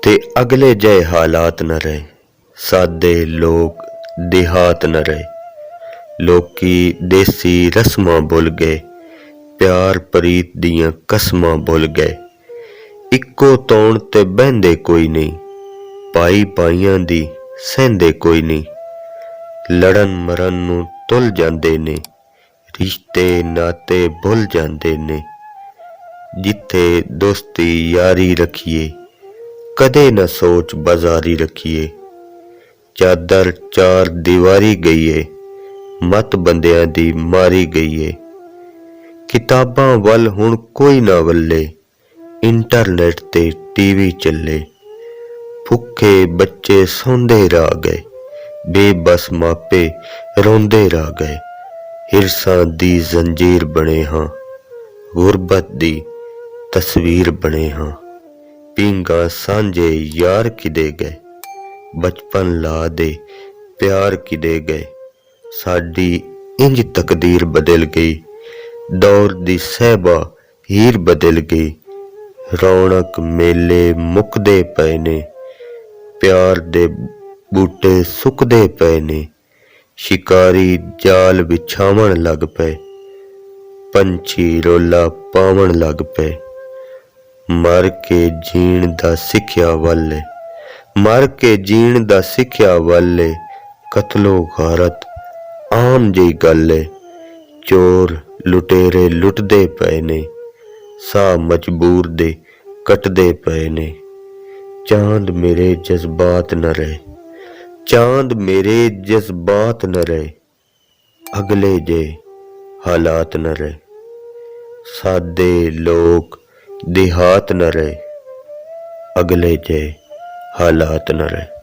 ते अगले जय हालात न रहे। सादे लोग देहात न रहे। लोकी देसी रस्मां भुल गए। प्यार प्रीत दियां कसमां भुल गए। इक्को तौण ते बहंदे कोई नहीं। पाई पाइयां दी सहंदे कोई नहीं। लड़न मरन नूं तुल जांदे ने। रिश्ते नाते भुल जांदे ने। जिथे दोस्ती यारी रखिए, कदे न सोच बाजारी रखिए। चादर चार दीवारी गई है, मत बंदियां दी मारी गई है। किताबां वल हुण कोई ना वल्ले। इंटरनेट ते टीवी चले। भुखे बच्चे सौंदे रह गए। बेबस मापे रोंदे रह गए। हिरसां दी जंजीर बने हाँ, गुरबत दी तस्वीर बने हाँ। पींगा सांझे यार किदे गए। बचपन ला दे प्यार किदे गए। साडी इंज तकदीर बदल गई। दौर दी सहबा हीर बदल गई। रौनक मेले मुकदे पए ने। प्यार दे बूटे सुकदे पए ने। शिकारी जाल बिछावन लग पे। पंछी रोला पावन लग पे। मर के जीण दा सिखया वल्ले। मर के जीण दा सिखया वल्ले। कतलो गारत आम जी गल है। चोर लुटेरे लुटदे पए ने। सा मजबूर दे कटदे पए ने। चांद मेरे जज्बात न रहे। चांद मेरे जज्बात न रहे। अगले जे हालात न रहे। सादे लोग देहात न रहे। अगले जे हालात न रहे।